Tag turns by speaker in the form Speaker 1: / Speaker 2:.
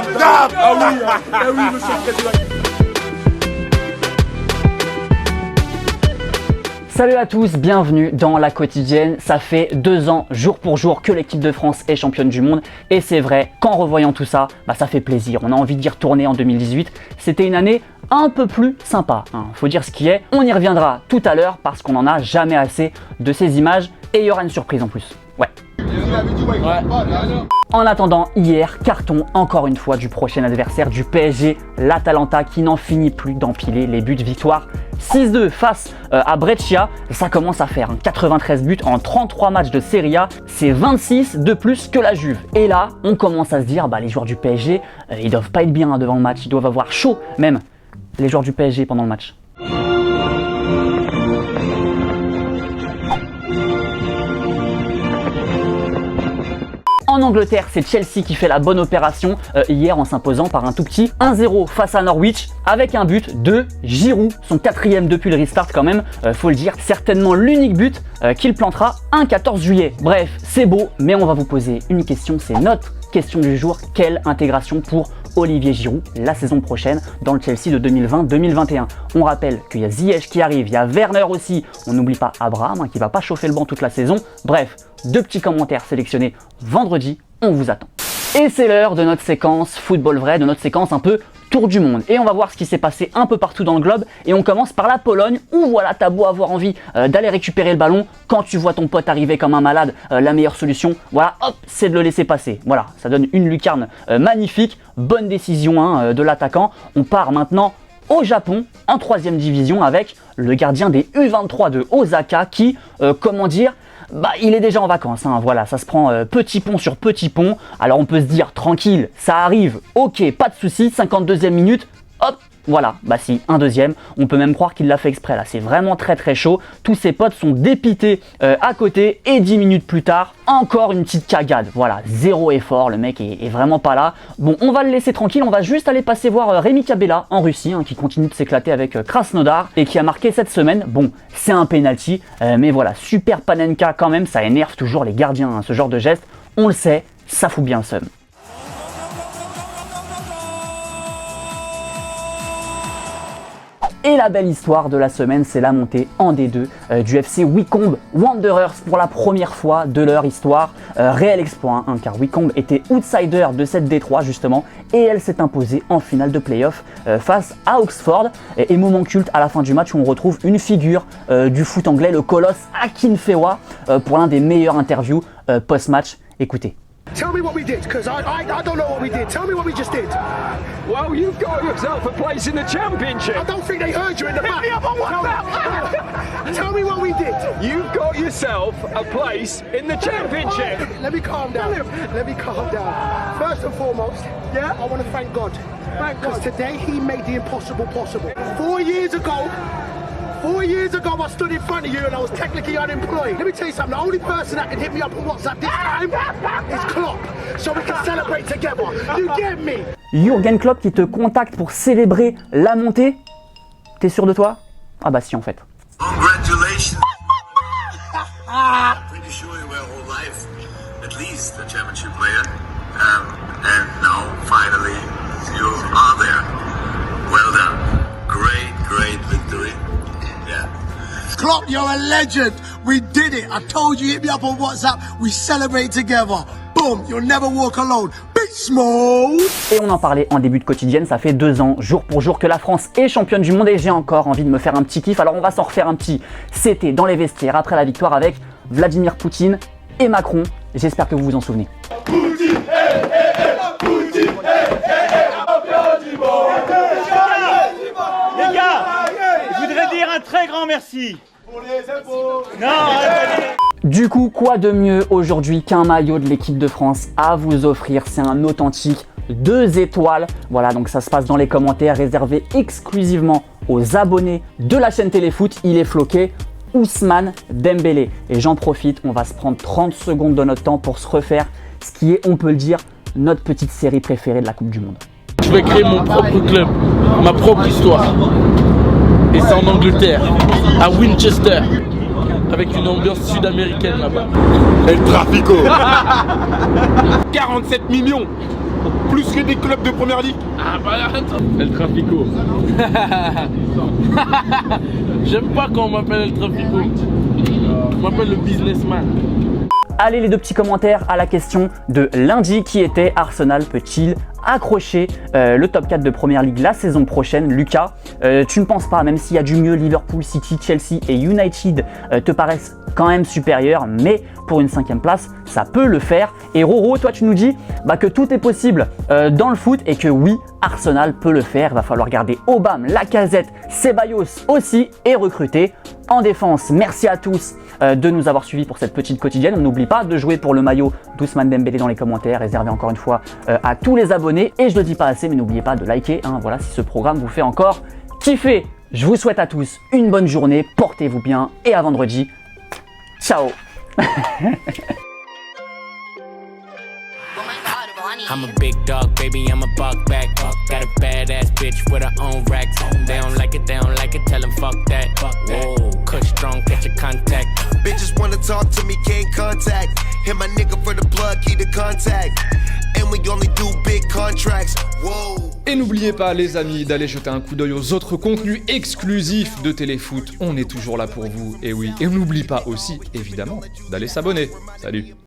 Speaker 1: Dab. Ah oui, monsieur le président.
Speaker 2: Salut à tous, bienvenue dans La Quotidienne. Ça fait 2 ans, jour pour jour, que l'équipe de France est championne du monde. Et c'est vrai qu'en revoyant tout ça, ça fait plaisir. On a envie d'y retourner en 2018. C'était une année un peu plus sympa, faut dire ce qui est. On y reviendra tout à l'heure parce qu'on n'en a jamais assez de ces images. Et il y aura une surprise en plus. Ouais. En attendant, hier, carton encore une fois du prochain adversaire du PSG, l'Atalanta, qui n'en finit plus d'empiler les buts. Victoire 6-2 face à Brescia. Ça commence à faire 93 buts en 33 matchs de Serie A. C'est 26 de plus que la Juve. Et là, on commence à se dire, les joueurs du PSG, ils doivent pas être bien devant le match. Ils doivent avoir chaud, même, les joueurs du PSG pendant le match. En Angleterre, c'est Chelsea qui fait la bonne opération hier en s'imposant par un tout petit 1-0 face à Norwich avec un but de Giroud, son 4e depuis le restart quand même, faut le dire, certainement l'unique but qu'il plantera un 14 juillet. Bref, c'est beau, mais on va vous poser une question, c'est notre question du jour. Quelle intégration pour Olivier Giroud la saison prochaine dans le Chelsea de 2020-2021. On rappelle qu'il y a Ziyech qui arrive, il y a Werner aussi, on n'oublie pas Abraham qui va pas chauffer le banc toute la saison. Bref, 2 petits commentaires sélectionnés vendredi, on vous attend. Et c'est l'heure de notre séquence football vrai, de notre séquence un peu tour du monde. Et on va voir ce qui s'est passé un peu partout dans le globe. Et on commence par la Pologne où voilà, t'as beau avoir envie d'aller récupérer le ballon. Quand tu vois ton pote arriver comme un malade, la meilleure solution, voilà, hop, c'est de le laisser passer. Voilà, ça donne une lucarne magnifique. Bonne décision de l'attaquant. On part maintenant au Japon, en 3e division avec le gardien des U23 de Osaka qui, comment dire, il est déjà en vacances, voilà, ça se prend petit pont sur petit pont. Alors on peut se dire, tranquille, ça arrive, ok, pas de souci, 52e minute, hop, voilà, si, un deuxième. On peut même croire qu'il l'a fait exprès, là, c'est vraiment très très chaud. Tous ses potes sont dépités à côté et 10 minutes plus tard, encore une petite cagade. Voilà, 0 effort, le mec est vraiment pas là. Bon, on va le laisser tranquille, on va juste aller passer voir Rémi Kabela en Russie, qui continue de s'éclater avec Krasnodar et qui a marqué cette semaine. Bon, c'est un penalty, mais voilà, super Panenka quand même, ça énerve toujours les gardiens, ce genre de geste. On le sait, ça fout bien le seum. Et la belle histoire de la semaine, c'est la montée en D2 du FC Wycombe Wanderers pour la première fois de leur histoire. Réel exploit, car Wycombe était outsider de cette D3 justement, et elle s'est imposée en finale de play-off face à Oxford. Et moment culte à la fin du match où on retrouve une figure du foot anglais, le colosse Akinfenwa, pour l'un des meilleurs interviews post-match. Écoutez.
Speaker 3: Tell me what we did, because I don't know what we did. Tell me what we just did.
Speaker 4: Well, you've got yourself a place in the championship.
Speaker 3: I don't think they heard you in the back. Tell me what we did.
Speaker 4: You've got yourself a place in the championship.
Speaker 3: Let me calm down. Let me calm down. First and foremost, I want to thank God. Because today he made the impossible possible. 4 years ago, I stood in front of you and I was technically unemployed. Let me tell you something, the only person that can hit me up on WhatsApp this time is Klopp. So we can celebrate together. You get me?
Speaker 2: Jürgen Klopp qui te contacte pour célébrer la montée. T'es sûr de toi? Ah si en fait.
Speaker 5: Congratulations. I'm pretty sure you were all life, at least a championship player. And now finally you are there. Well done. Great victory. Yeah.
Speaker 1: Klopp, you're a legend. We did it. I told you, hit me up on WhatsApp. We celebrate together. Boom, you'll never walk alone. Big Small.
Speaker 2: Et on en parlait en début de quotidienne, ça fait 2 ans, jour pour jour, que la France est championne du monde et j'ai encore envie de me faire un petit kiff. Alors on va s'en refaire un petit. C'était dans les vestiaires après la victoire avec Vladimir Poutine et Macron. J'espère que vous vous en souvenez.
Speaker 1: Poutine, Poutine,
Speaker 6: Les gars, je voudrais dire un très grand merci.
Speaker 1: pour les impôts.
Speaker 2: Du coup, quoi de mieux aujourd'hui qu'un maillot de l'équipe de France à vous offrir? C'est un authentique 2 étoiles. Voilà, donc ça se passe dans les commentaires, réservé exclusivement aux abonnés de la chaîne Téléfoot. Il est floqué Ousmane Dembélé. Et j'en profite, on va se prendre 30 secondes de notre temps pour se refaire ce qui est, on peut le dire, notre petite série préférée de la Coupe du Monde.
Speaker 7: Je vais créer mon propre club, ma propre histoire. Et c'est en Angleterre, à Winchester, avec une ambiance sud-américaine là-bas.
Speaker 1: El Trafico.
Speaker 7: 47 millions
Speaker 8: Plus que des clubs de première ligue.
Speaker 7: Ah bah attends. El Trafico. J'aime pas quand on m'appelle El Trafico. On m'appelle le businessman.
Speaker 2: Allez, les deux petits commentaires à la question de lundi qui était: Arsenal peut-il accrocher le top 4 de Première Ligue la saison prochaine? Lucas, tu ne penses pas, même s'il y a du mieux, Liverpool, City, Chelsea et United te paraissent quand même supérieurs, mais pour une 5e place, ça peut le faire. Et Roro, toi tu nous dis que tout est possible dans le foot et que oui, Arsenal peut le faire. Il va falloir garder Aubame, Lacazette, Ceballos aussi et recruter en défense. Merci à tous de nous avoir suivis pour cette petite quotidienne. On n'oublie pas de jouer pour le maillot d'Ousmane Dembélé dans les commentaires, réservé encore une fois à tous les abonnés. Et je le dis pas assez, mais n'oubliez pas de liker, voilà, si ce programme vous fait encore kiffer. Je vous souhaite à tous une bonne journée, portez-vous bien et à vendredi. Ciao.
Speaker 9: I'm a big dog, baby, I'm a buck back. Got a badass bitch with her own racks. They don't like it, tell them fuck that. Whoa, cush strong, catch a contact.
Speaker 10: Bitches wanna talk to me, can't contact. Hit my nigga for the plug, keep the contact. And we only do big contracts. Whoa.
Speaker 11: Et n'oubliez pas les amis d'aller jeter un coup d'œil aux autres contenus exclusifs de Téléfoot. On est toujours là pour vous, et oui. Et on n'oublie pas aussi, évidemment, d'aller s'abonner. Salut.